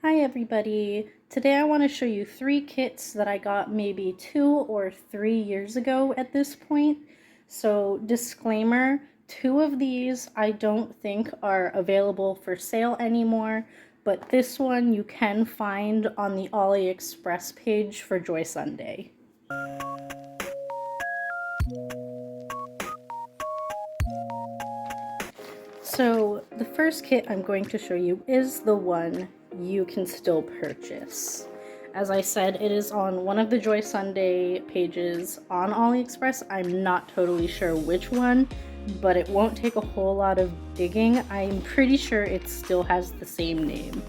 Hi everybody! Today I want to show you 3 kits that I got maybe 2 or 3 years ago at this point. So disclaimer, 2 of these I don't think are available for sale anymore, but this one you can find on the AliExpress page for Joy Sunday. So the first kit I'm going to show you is the one you can still purchase. As I said, it is on one of the Joy Sunday pages on AliExpress. I'm not totally sure which one, but it won't take a whole lot of digging. I'm pretty sure it still has the same name.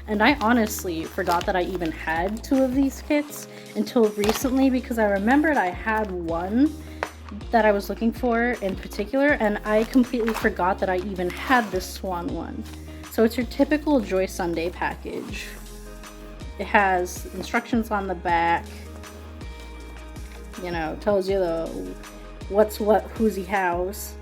And I honestly forgot that I even had 2 of these kits until recently, because I remembered I had one that I was looking for in particular, and I completely forgot that I even had this swan one. So it's your typical Joy Sunday package. It has instructions on the back, you know, tells you the what's what, who's he house.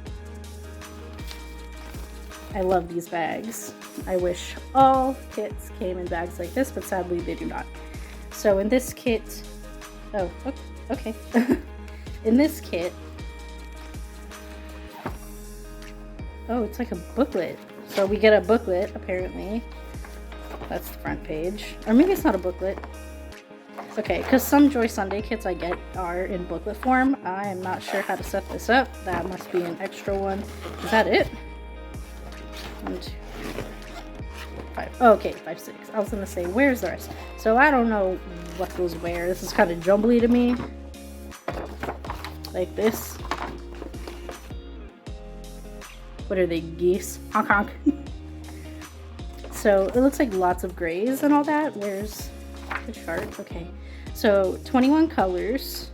I love these bags. I wish all kits came in bags like this, but sadly they do not. So in this kit, oh, okay. In this kit, oh, it's like a booklet. So we get a booklet, apparently. That's the front page. Or maybe it's not a booklet. Okay, because some Joy Sunday kits I get are in booklet form. I am not sure how to set this up. That must be an extra one. Is that it? 1, 2, 3, 4, 5. Oh, okay, 5, 6. I was gonna say, where's the rest? So I don't know what goes where. This is kind of jumbly to me. Like this. What are they, geese? Honk honk. So it looks like lots of grays and all that. Where's the chart? Okay. So 21 colors.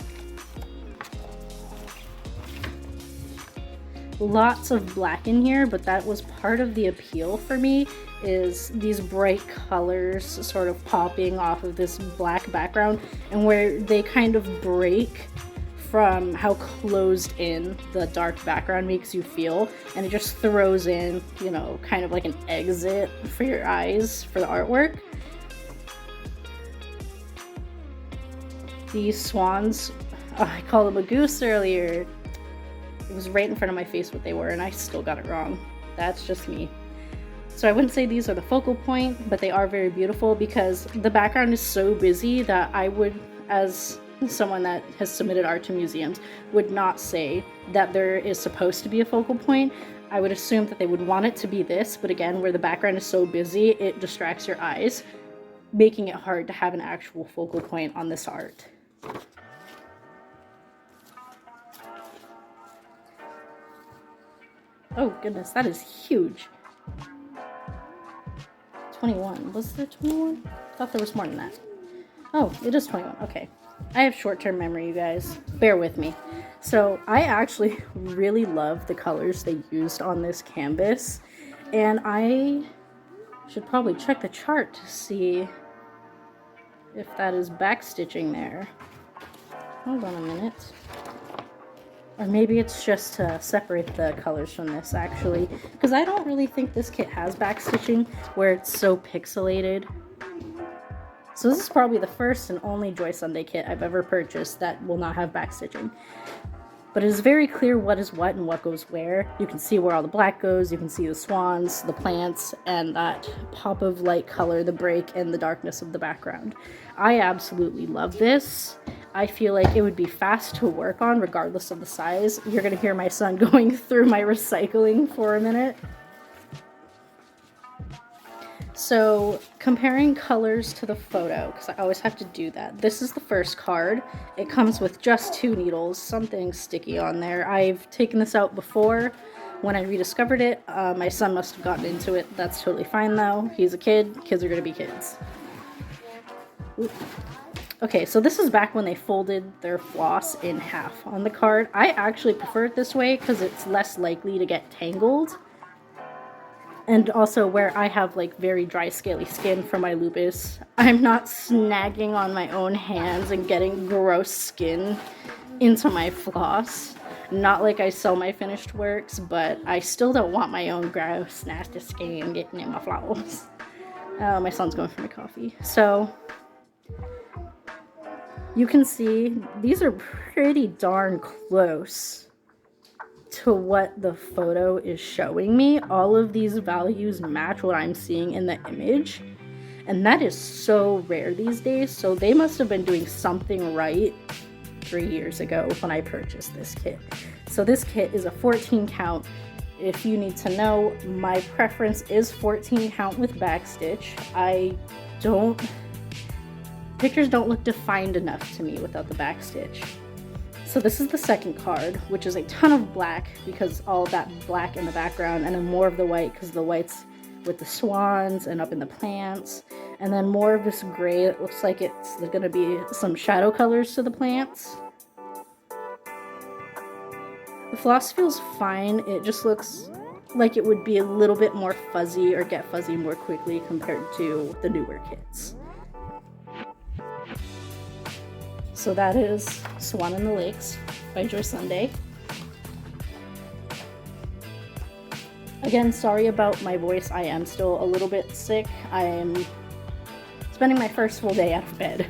Lots of black in here, but that was part of the appeal for me, is these bright colors sort of popping off of this black background, and where they kind of break from how closed in the dark background makes you feel, and it just throws in, you know, kind of like an exit for your eyes for the artwork. These swans, oh, I called them a goose earlier. It was right in front of my face what they were, and I still got it wrong. That's just me. So I wouldn't say these are the focal point, but they are very beautiful because the background is so busy that I would, as someone that has submitted art to museums, would not say that there is supposed to be a focal point. I would assume that they would want it to be this, but again, where the background is so busy, it distracts your eyes, making it hard to have an actual focal point on this art. Oh goodness, that is huge. 21. Was there 21? I thought there was more than that. Oh, it is 21. Okay. I have short-term memory, you guys. Bear with me. So I actually really love the colors they used on this canvas, and I should probably check the chart to see if that is backstitching there. Hold on a minute. Or maybe it's just to separate the colors from this, actually, because I don't really think this kit has backstitching where it's so pixelated. So this is probably the first and only Joy Sunday kit I've ever purchased that will not have backstitching. But it is very clear what is what and what goes where. You can see where all the black goes, you can see the swans, the plants, and that pop of light color, the break, and the darkness of the background. I absolutely love this. I feel like it would be fast to work on regardless of the size. You're gonna hear my son going through my recycling for a minute. So comparing colors to the photo, because I always have to do that. This is the first card. It comes with just 2 needles, something sticky on there. I've taken this out before when I rediscovered it. My son must have gotten into it. That's totally fine though. He's a kid. Kids are gonna be kids. Ooh. Okay, so this is back when they folded their floss in half on the card. I actually prefer it this way because it's less likely to get tangled. And also where I have like very dry scaly skin from my lupus, I'm not snagging on my own hands and getting gross skin into my floss. Not like I sell my finished works, but I still don't want my own gross nasty skin getting in my floss. Oh, my son's going for my coffee. So you can see these are pretty darn close to what the photo is showing me. All of these values match what I'm seeing in the image. And that is so rare these days. So they must have been doing something right 3 years ago when I purchased this kit. So this kit is a 14 count. If you need to know, my preference is 14 count with backstitch. Pictures don't look defined enough to me without the backstitch. So this is the second card, which is a ton of black because all of that black in the background, and then more of the white because the white's with the swans and up in the plants, and then more of this gray. It looks like there's gonna be some shadow colors to the plants. The floss feels fine. It just looks like it would be a little bit more fuzzy or get fuzzy more quickly compared to the newer kits. So that is Swan in the Lakes by Joy Sunday. Again, sorry about my voice. I am still a little bit sick. I am spending my first full day out of bed.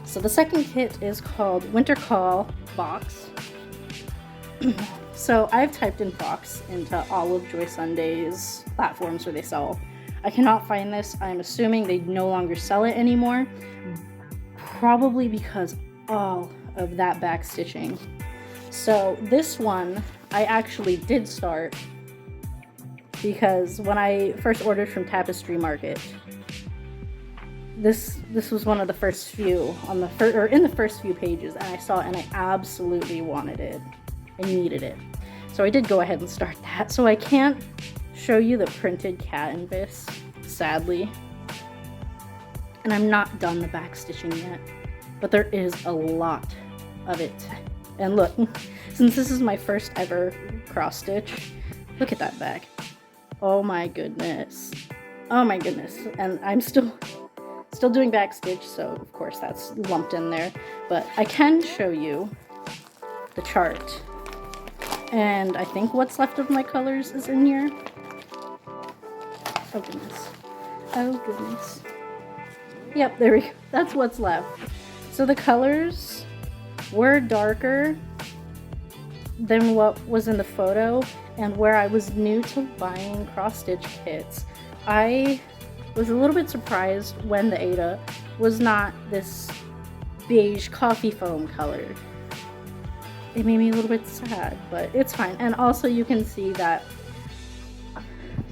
So the second kit is called Winter Call Box. So I've typed in Fox into all of Joy Sunday's platforms where they sell. I cannot find this. I'm assuming they no longer sell it anymore. Probably because all of that back stitching. So this one I actually did start because when I first ordered from Tapestry Market, this was one of the first few in the first few pages, and I saw it and I absolutely wanted it. I needed it. So I did go ahead and start that. So I can't show you the printed canvas, sadly. And I'm not done the back stitching yet, but there is a lot of it. And look, since this is my first ever cross stitch, look at that back. Oh my goodness. Oh my goodness. And I'm still doing back stitch, so of course that's lumped in there. But I can show you the chart. And I think what's left of my colors is in here. Oh goodness. Oh goodness. Yep, there we go. That's what's left. So the colors were darker than what was in the photo, and where I was new to buying cross-stitch kits, I was a little bit surprised when the Ada was not this beige coffee foam color. It made me a little bit sad, but it's fine. And also you can see that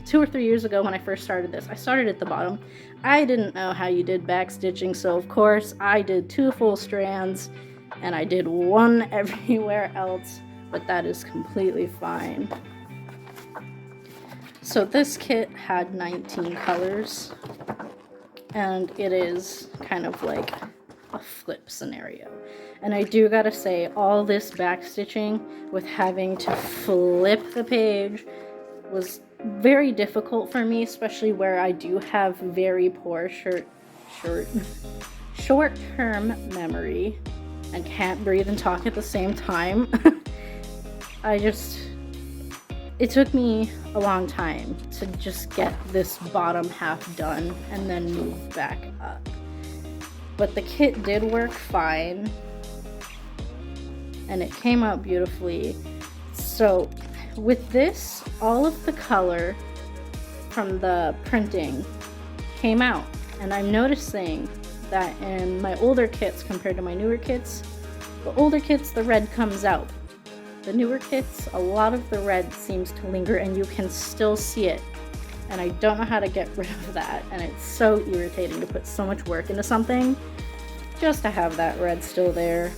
2 or 3 years ago when I first started this, I started at the bottom. I didn't know how you did back stitching, so of course I did 2 full strands and I did 1 everywhere else, but that is completely fine. So this kit had 19 colors, and it is kind of like a flip scenario. And I do gotta say, all this back stitching with having to flip the page was very difficult for me, especially where I do have very poor short-term memory and can't breathe and talk at the same time. It took me a long time to just get this bottom half done and then move back up. But the kit did work fine, and it came out beautifully. So with this, all of the color from the printing came out, and I'm noticing that in my older kits compared to my newer kits, the older kits, the red comes out. The newer kits, a lot of the red seems to linger and you can still see it. And I don't know how to get rid of that, and it's so irritating to put so much work into something just to have that red still there.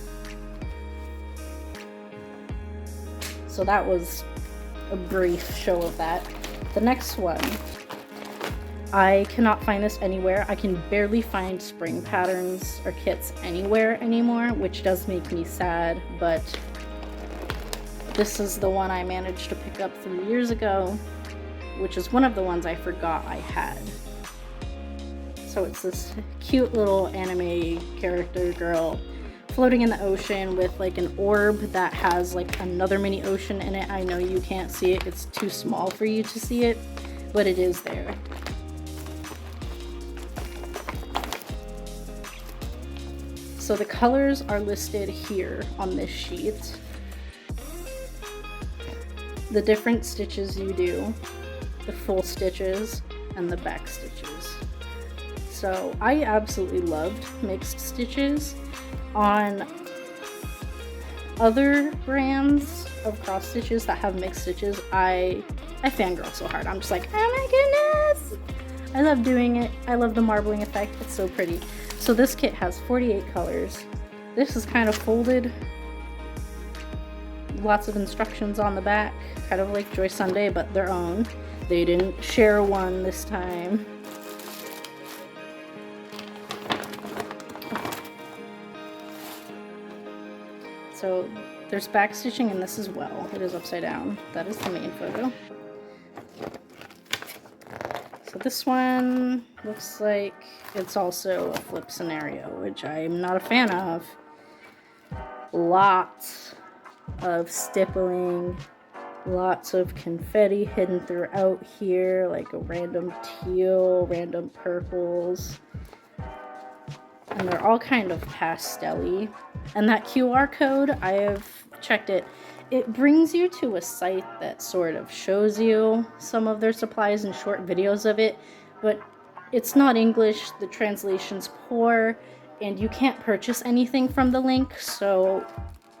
So that was a brief show of that. The next one, I cannot find this anywhere. I can barely find spring patterns or kits anywhere anymore, which does make me sad, but this is the one I managed to pick up 3 years ago, which is one of the ones I forgot I had. So it's this cute little anime character girl floating in the ocean with like an orb that has like another mini ocean in it. I know you can't see it, it's too small for you to see it, but it is there. So the colors are listed here on this sheet. The different stitches you do, the full stitches, and the back stitches. So I absolutely loved mixed stitches. On other brands of cross stitches that have mixed stitches, I fangirl so hard. I'm just like, oh my goodness! I love doing it. I love the marbling effect. It's so pretty. So this kit has 48 colors. This is kind of folded. Lots of instructions on the back, kind of like Joy Sunday, but their own. They didn't share one this time. So there's back stitching in this as well. It is upside down. That is the main photo. So this one looks like it's also a flip scenario, which I'm not a fan of. Lots of stippling, lots of confetti hidden throughout here, like a random teal, random purples. And they're all kind of pastel-y. And that QR code, I have checked it. It brings you to a site that sort of shows you some of their supplies and short videos of it, but it's not English, the translation's poor, and you can't purchase anything from the link, so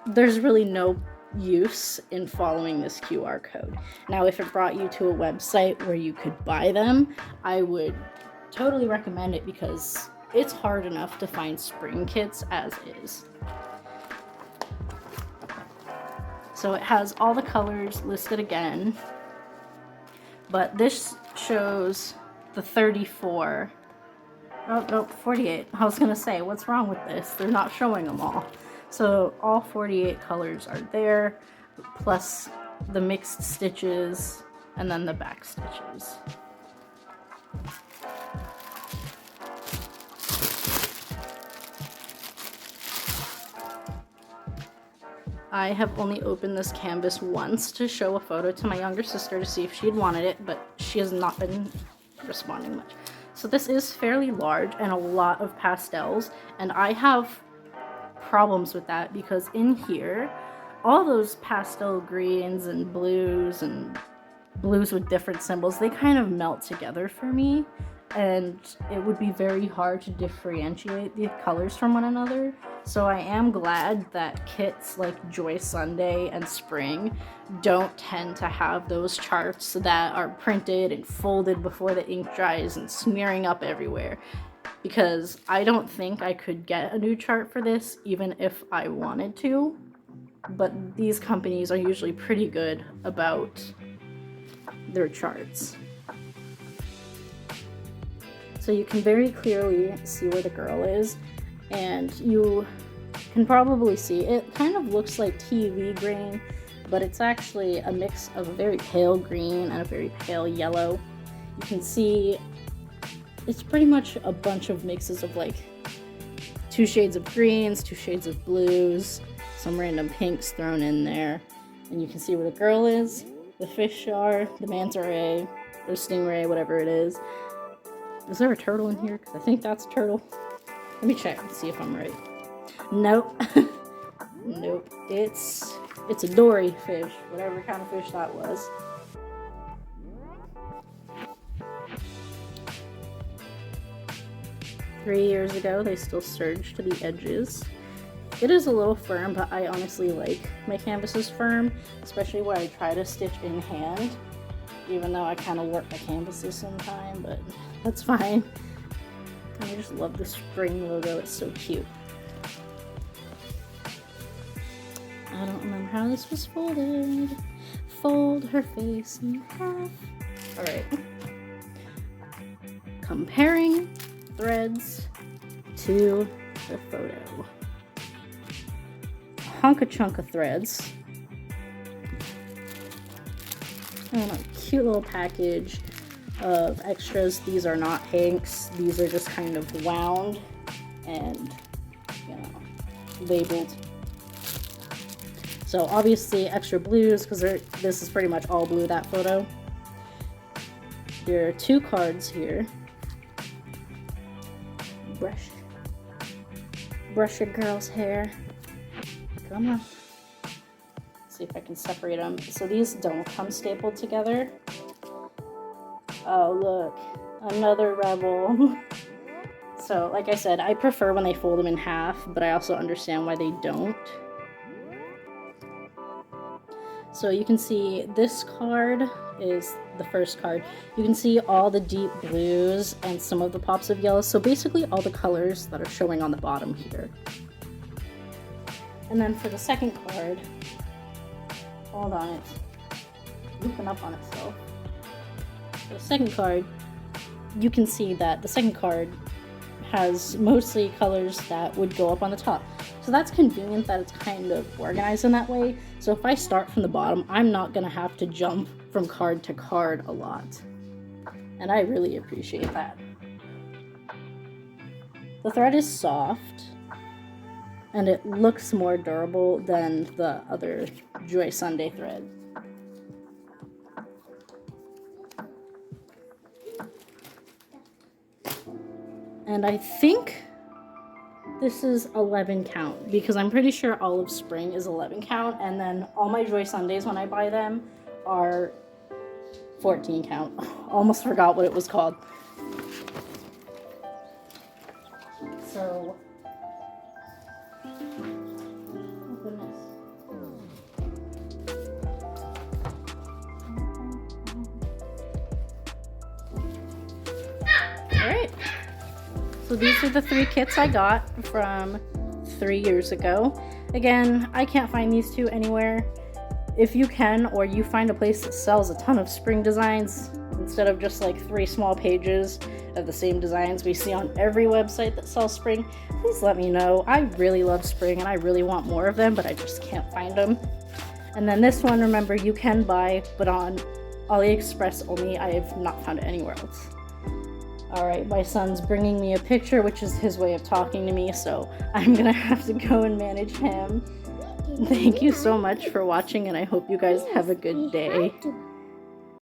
there's really no use in following this QR code. Now, if it brought you to a website where you could buy them, I would totally recommend it because it's hard enough to find spring kits as is. So it has all the colors listed again, but this shows the 34. Oh, no, 48. I was gonna say, what's wrong with this? They're not showing them all. So all 48 colors are there, plus the mixed stitches, and then the back stitches. I have only opened this canvas once to show a photo to my younger sister to see if she'd wanted it, but she has not been responding much. So this is fairly large and a lot of pastels, and I have problems with that because in here, all those pastel greens and blues with different symbols, they kind of melt together for me, and it would be very hard to differentiate the colors from one another. So I am glad that kits like Joy Sunday and Spring don't tend to have those charts that are printed and folded before the ink dries and smearing up everywhere, because I don't think I could get a new chart for this even if I wanted to, but these companies are usually pretty good about their charts. So you can very clearly see where the girl is, and you can probably see it kind of looks like TV green, but it's actually a mix of a very pale green and a very pale yellow. You can see it's pretty much a bunch of mixes of like 2 shades of greens, 2 shades of blues, some random pinks thrown in there, and you can see where the girl is, the fish are, the manta ray, or stingray, whatever it is. Is there a turtle in here? Because I think that's a turtle. Let me check and see if I'm right. Nope. Nope. It's a dory fish, whatever kind of fish that was. Three years ago, they still serged to the edges. It is a little firm, but I honestly like my canvases firm, especially where I try to stitch in hand, even though I kind of warp my canvases sometime, but that's fine. I just love the spring logo, it's so cute. I don't remember how this was folded. Fold her face in half. Alright. Comparing threads to the photo. Honka chunk of threads. And a cute little package of extras. These are not hanks. These are just kind of wound and, you know, labeled. So obviously extra blues, because this is pretty much all blue, that photo. There are 2 cards here. Brush. brush your girl's hair. Come on. See if I can separate them. So these don't come stapled together. Oh, look. Another rebel. So, like I said, I prefer when they fold them in half, but I also understand why they don't. So you can see this card is the first card. You can see all the deep blues and some of the pops of yellow. So basically all the colors that are showing on the bottom here. And then for the second card, hold on, it's looping up on itself. For the second card, you can see that the second card has mostly colors that would go up on the top. So that's convenient that it's kind of organized in that way. So if I start from the bottom, I'm not gonna have to jump from card to card a lot. And I really appreciate that. The thread is soft and it looks more durable than the other Joy Sunday thread. And I think this is 11 count because I'm pretty sure all of spring is 11 count, and then all my Joy Sundays when I buy them are 14 count. Almost forgot what it was called. So, oh goodness. All right. So these are the 3 kits I got from 3 years ago. Again, I can't find these 2 anywhere. If you can, or you find a place that sells a ton of spring designs, instead of just like 3 small pages of the same designs we see on every website that sells spring, please let me know. I really love spring and I really want more of them, but I just can't find them. And then this one, remember, you can buy, but on AliExpress only. I have not found it anywhere else. Alright, my son's bringing me a picture, which is his way of talking to me, so I'm gonna have to go and manage him. Thank you so much for watching, and I hope you guys have a good day.